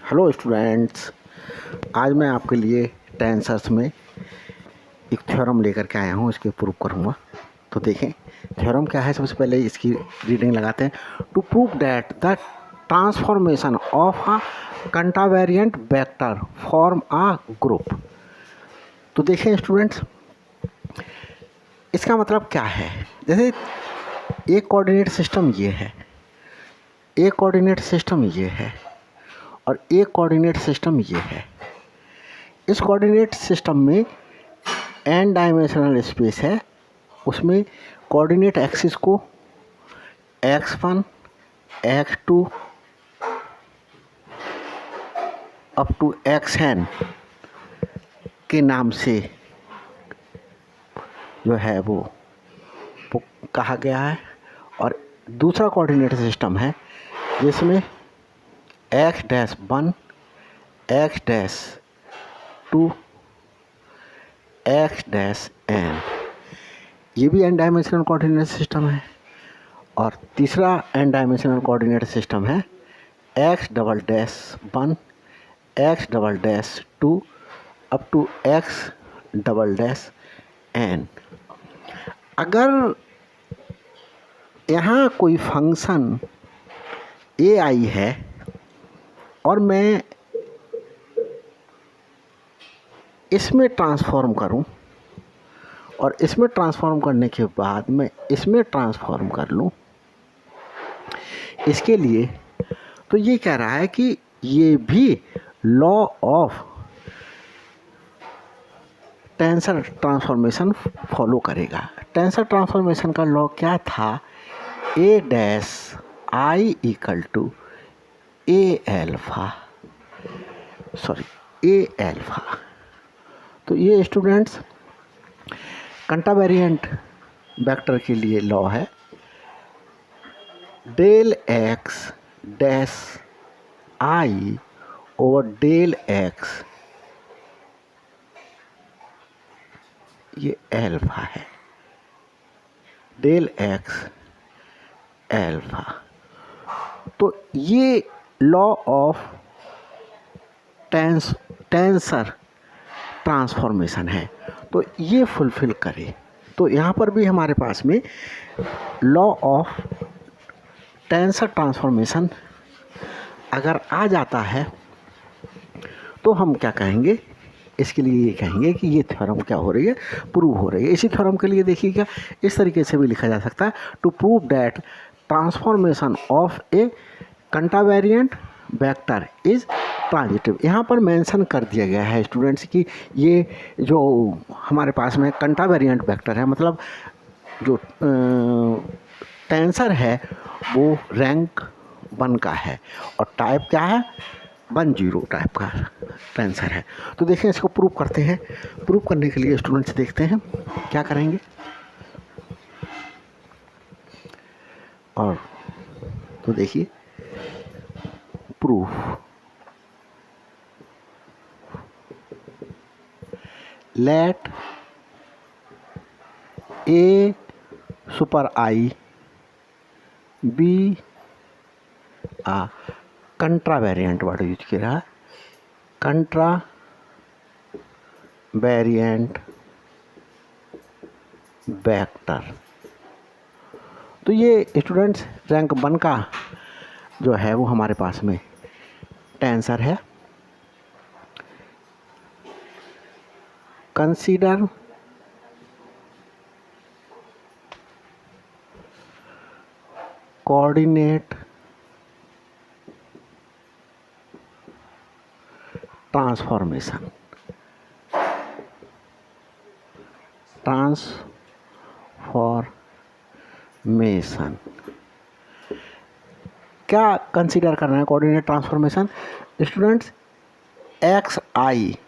Hello students, आज मैं आपके लिए टेंसर्स में एक थ्योरम लेकर के आया हूँ। इसके प्रूव करूँगा। तो देखें थ्योरम क्या है। सबसे पहले इसकी रीडिंग लगाते हैं। To prove that the transformation of a contravariant vector form a group. तो देखें स्टूडेंट्स, इसका मतलब क्या है। जैसे एक कोऑर्डिनेट सिस्टम ये है, एक कोऑर्डिनेट सिस्टम ये है और एक कोऑर्डिनेट सिस्टम ये है। इस कोऑर्डिनेट सिस्टम में n डायमेंशनल स्पेस है। उसमें कोऑर्डिनेट एक्सिस को x1, x2 up to xn के नाम से जो है वो कहा गया है। और दूसरा कोऑर्डिनेट सिस्टम है जिसमें x-1, x-2, x-n ये भी n डायमेंशनल कोऑर्डिनेट सिस्टम है। और तीसरा n डायमेंशनल कोऑर्डिनेट सिस्टम है x-1, x-2 up to x-n। अगर यहाँ कोई फंक्शन ai है और मैं इसमें ट्रांसफॉर्म करूं और इसमें ट्रांसफॉर्म करने के बाद मैं इसमें ट्रांसफॉर्म कर लूं, इसके लिए तो ये कह रहा है कि ये भी law of tensor transformation follow करेगा। टेंसर ट्रांसफॉर्मेशन का लॉ क्या था? a dash i equal to a alpha, तो ये स्टूडेंट्स कंट्रावेरिएंट वेक्टर के लिए लॉ है। Del x dash i over del x, ये एल्फा है, डेल x एल्फा। तो ये लॉ ऑफ टेंसर ट्रांसफॉर्मेशन है, तो ये फुलफिल करे। तो यहाँ पर भी हमारे पास में लॉ ऑफ टेंसर ट्रांसफॉर्मेशन अगर आ जाता है तो हम क्या कहेंगे, इसके लिए ये कहेंगे कि ये थ्योरम क्या हो रही है, प्रूव हो रही है। इसी थ्योरम के लिए देखिएगा इस तरीके से भी लिखा जा सकता है। To prove that transformation of a contravariant vector is transitive. यहाँ पर मेंशन कर दिया गया है स्टूडेंट्स कि ये जो हमारे पास में कंट्रावेरिएंट वेक्टर है, मतलब जो टेंसर है वो रैंक 1 का है और टाइप क्या है, 10 टाइप का टेंसर है। तो देखें इसको प्रूव करते हैं। प्रूव करने के लिए स्टूडेंट्स देखते हैं क्या करेंगे। और तो देखिए proof, let a super i be a contravariant word use किया रहा है, कंट्रावेरिएंट वेक्टर। तो ये स्टूडेंट्स रैंक 1 का जो है वो हमारे पास में टेंसर है। कंसीडर कोऑर्डिनेट ट्रांसफॉर्मेशन क्या कंसीडर करना है कोऑर्डिनेट ट्रांसफॉर्मेशन स्टूडेंट्स? एक्स आई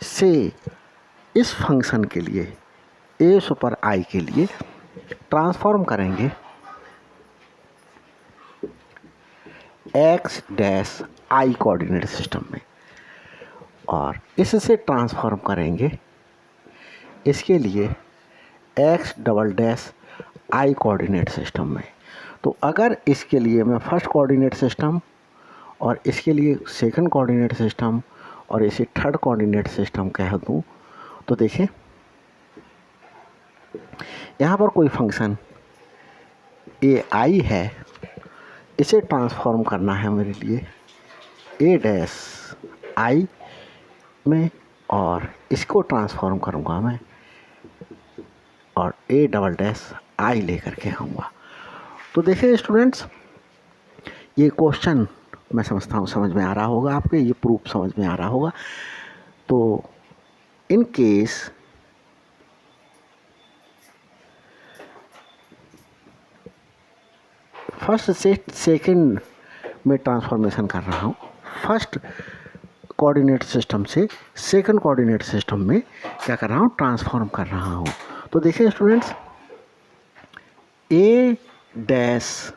से इस फंक्शन के लिए a सुपर i के लिए ट्रांसफॉर्म करेंगे x dash i coordinate system में और इससे ट्रांसफॉर्म करेंगे इसके लिए x double dash i coordinate system में। तो अगर इसके लिए मैं फर्स्ट कोऑर्डिनेट सिस्टम और इसके लिए सेकंड कोऑर्डिनेट सिस्टम और इसे थर्ड कोऑर्डिनेट सिस्टम कह दूँ तो देखिए यहाँ पर कोई फंक्शन ए आई है, इसे ट्रांसफॉर्म करना है मेरे लिए ए डैश आई में, और इसको ट्रांसफॉर्म करूँगा मैं और ए डबल डैश आई लेकर के आऊँगा। तो देखिए स्टूडेंट्स, ये क्वेश्चन मैं समझता हूँ समझ में आ रहा होगा आपके, ये प्रूफ समझ में आ रहा होगा। तो इन केस फर्स्ट से सेकंड में ट्रांसफॉर्मेशन कर रहा हूँ, फर्स्ट कोऑर्डिनेट सिस्टम से सेकंड कोऑर्डिनेट सिस्टम में क्या कर रहा हूँ, ट्रांसफॉर्म कर रहा हूँ। तो देखिए students, A dash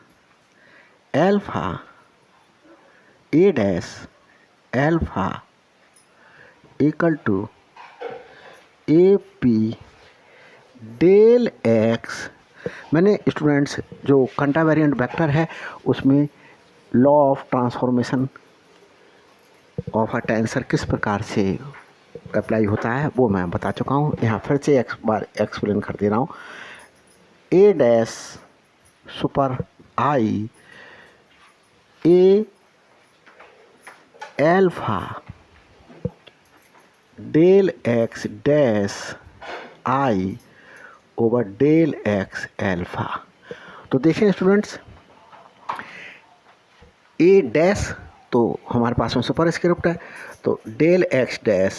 alpha, A dash alpha equal to A P del X. मैंने स्टूडेंट्स जो कंट्रावेरिएंट वेक्टर है उसमें law of transformation of a tensor किस प्रकार से अप्लाई होता है वो मैं बता चुका हूँ। यहाँ फिर से एक बार एक्सप्लेन कर दे रहा हूँ। A dash super i A alpha del x dash I over del x alpha. तो देखिए स्टूडेंट्स, ए डैश तो हमारे पास में सुपर स्क्रिप्ट है, तो del x dash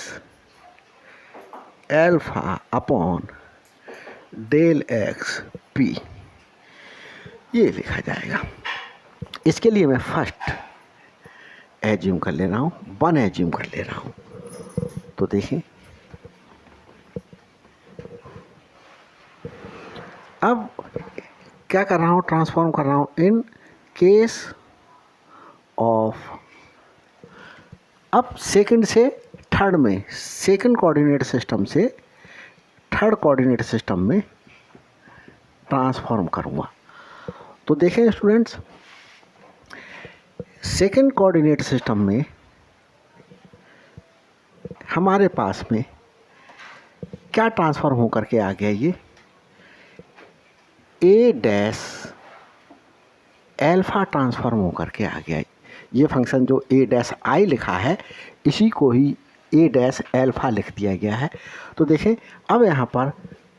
alpha upon del x P ये लिखा जाएगा। इसके लिए मैं फर्स्ट एज्यूम कर ले रहा हूँ, 1 एज्यूम कर ले रहा हूँ। तो देखिए अब क्या कर रहा हूँ, ट्रांसफॉर्म कर रहा हूँ इन केस ऑफ, अब सेकंड से थर्ड में, सेकंड कोऑर्डिनेट सिस्टम से थर्ड कोऑर्डिनेट सिस्टम में ट्रांसफॉर्म करूँगा। तो देखें स्टूडेंट्स, सेकंड कोऑर्डिनेट सिस्टम में हमारे पास में क्या ट्रांसफॉर्म होकर के आ गया, ये ए डैश एल्फा ट्रांसफॉर्म होकर के आ गया। ये फंक्शन जो ए डैश आई लिखा है इसी को ही ए डैश एल्फा लिख दिया गया है। तो देखें अब यहाँ पर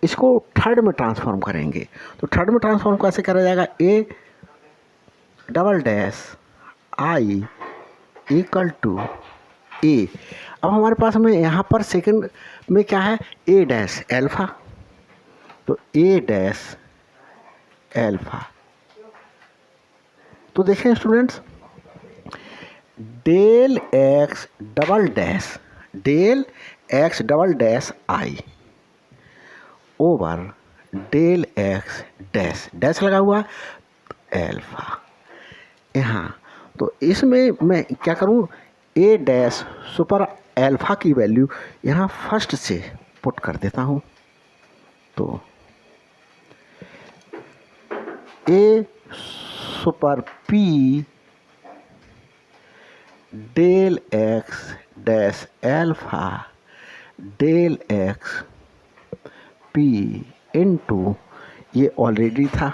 इसको थर्ड में ट्रांसफॉर्म करेंगे। तो थर्ड में ट्रांसफॉर्म कैसे करा जाएगा, A double dash i equal to A. अब हमारे पास में यहाँ पर सेकंड में क्या है, ए डैश एल्फा, तो ए डैश एल्फा। तो देखें students, del x double dash आई over del x dash dash लगा हुआ एल्फा यहाँ। तो इसमें मैं क्या करूँ, ए डैश सुपर एल्फा की वैल्यू यहाँ फर्स्ट से पुट कर देता हूँ। तो A super p del x dash alpha del x p into, ये ऑलरेडी था,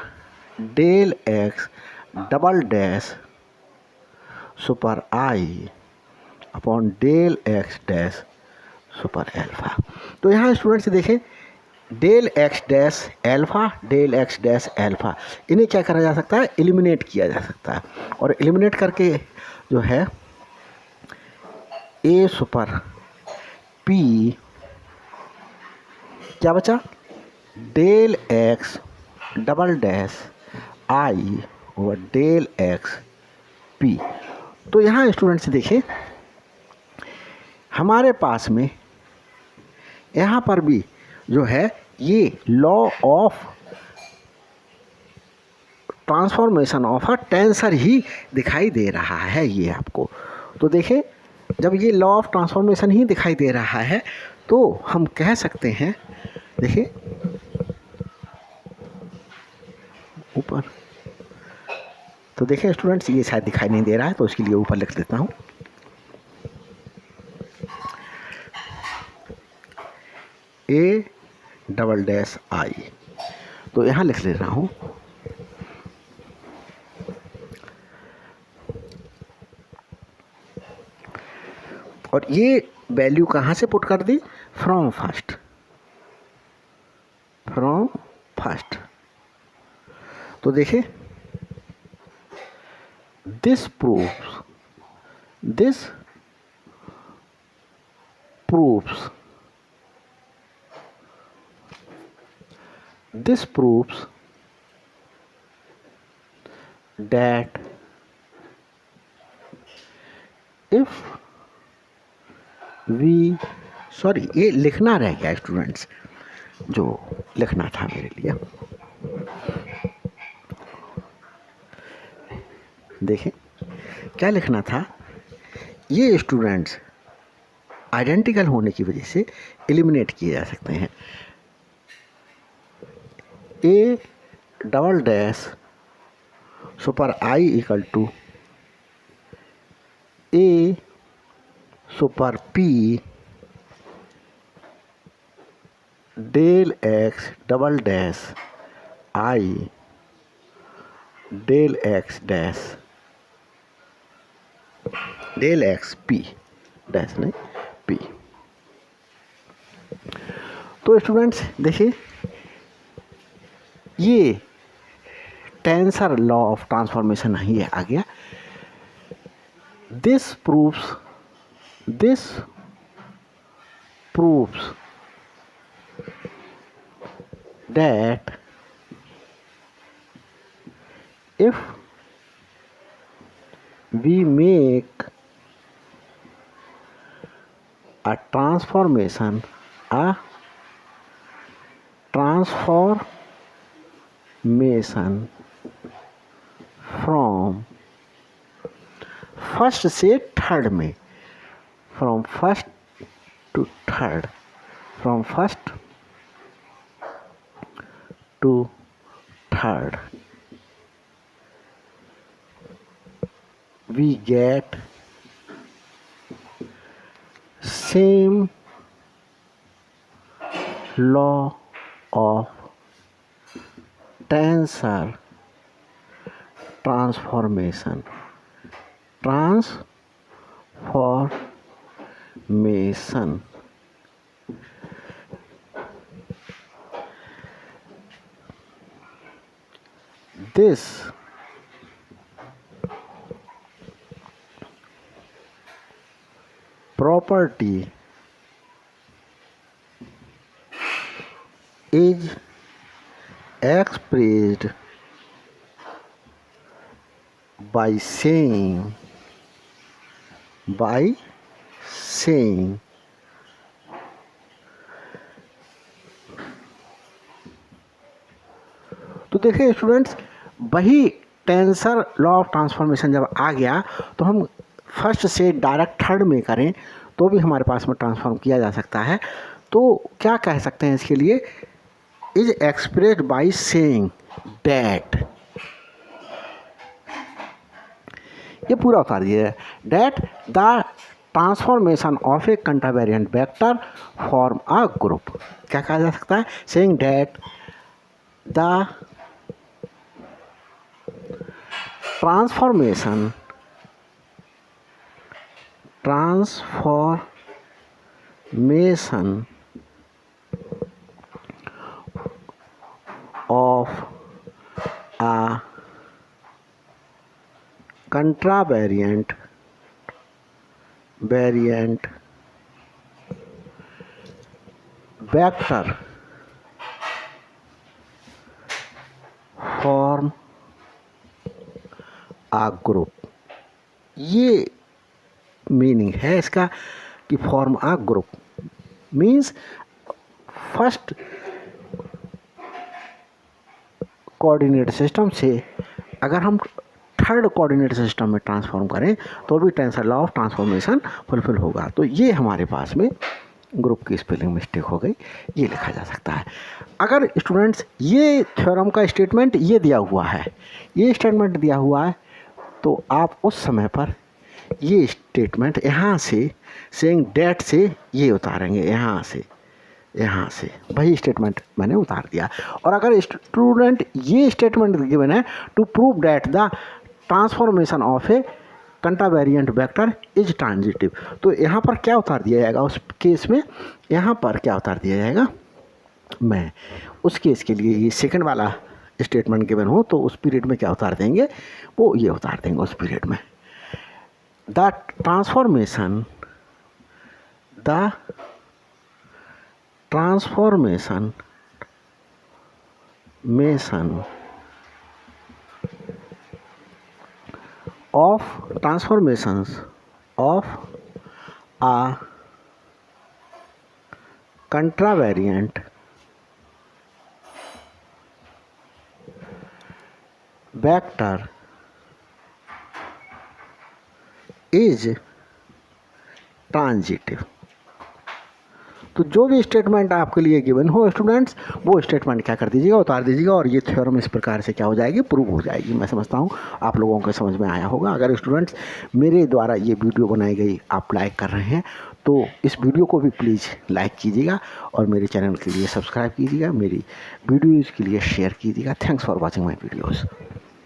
del x double dash super i upon del x dash super alpha. तो यहाँ स्टूडेंट्स देखें, del x dash alpha del x dash alpha, इन्हें क्या करा जा सकता है, एलिमिनेट किया जा सकता है। और एलिमिनेट करके जो है ए सुपर पी क्या बचा, डेल एक्स डबल डैश आई ओवर डेल एक्स पी। तो यहाँ स्टूडेंट्स देखें, हमारे पास में यहाँ पर भी जो है ये law of transformation of a tensor ही दिखाई दे रहा है ये आपको। तो देखें, जब ये लॉ ऑफ ट्रांसफॉर्मेशन ही दिखाई दे रहा है तो हम कह सकते हैं, देखिए ऊपर तो देखें स्टूडेंट्स, ये शायद दिखाई नहीं दे रहा है तो उसके लिए ऊपर लिख देता हूँ। A"I, तो यहाँ लिख ले रहा हूँ और ये वैल्यू कहाँ से पुट कर दी? From first, from first. तो देखिए this proves, this proves, this proves that if we, sorry ये लिखना रह गया स्टूडेंट्स, जो लिखना था मेरे लिए। देखें क्या लिखना था, ये स्टूडेंट्स आइडेंटिकल होने की वजह से एलिमिनेट किए जा सकते हैं। A" super I equal to A super P del X double dash I del X dash del X P dash नहीं P। तो स्टूडेंट्स देखिए ये टेंसर लॉ ऑफ ट्रांसफॉर्मेशन ही है आ गया। This proves that if we make a transformation from first से third में, from first to third, from first to third, we get same law of tensor transformation, this property is expressed by saying तो देखिए students, वही tensor law of transformation जब आ गया तो हम first से डायरेक्ट थर्ड में करें तो भी हमारे पास में ट्रांसफॉर्म किया जा सकता है। तो क्या कह सकते हैं इसके लिए, is expressed by saying that, ये पूरा उतार दिया है, that the transformation of a contravariant vector form a group. क्या कहा जा सकता है, saying that the transformation of a contravariant vector form a group। ये मीनिंग है इसका कि form a group means first coordinate system से अगर हम थर्ड कोऑर्डिनेट सिस्टम में ट्रांसफॉर्म करें तो भी tensor law of transformation fulfil होगा। तो ये हमारे पास में ग्रुप की स्पेलिंग मिस्टेक हो गई, ये लिखा जा सकता है। अगर स्टूडेंट्स ये थ्योरम का स्टेटमेंट ये दिया हुआ है, ये स्टेटमेंट दिया हुआ है तो आप उस समय पर ये स्टेटमेंट यहाँ से सेइंग डेट से ये उतारेंगे, यहाँ से वही स्टेटमेंट मैंने उतार दिया। और अगर स्टूडेंट ये स्टेटमेंट गिवन है to prove that the transformation of a contravariant vector is transitive, तो यहाँ पर क्या उतार दिया जाएगा उस केस में, यहाँ पर क्या उतार दिया जाएगा, मैं उस केस के लिए ये सेकंड वाला स्टेटमेंट गिवन हो तो उस पीरियड में क्या उतार देंगे, वो ये उतार देंगे उस पीरियड में the transformation transformations of a contravariant vector is transitive। तो जो भी स्टेटमेंट आपके लिए गिवन हो स्टूडेंट्स, वो स्टेटमेंट क्या कर दीजिएगा, उतार दीजिएगा, और ये थ्योरम इस प्रकार से क्या हो जाएगी, प्रूव हो जाएगी। मैं समझता हूँ आप लोगों को समझ में आया होगा। अगर स्टूडेंट्स मेरे द्वारा ये वीडियो बनाई गई आप लाइक कर रहे हैं तो इस वीडियो को भी प्लीज़ लाइक कीजिएगा और मेरे चैनल के लिए सब्सक्राइब कीजिएगा, मेरी वीडियोज़ के लिए शेयर कीजिएगा। Thanks for watching my videos.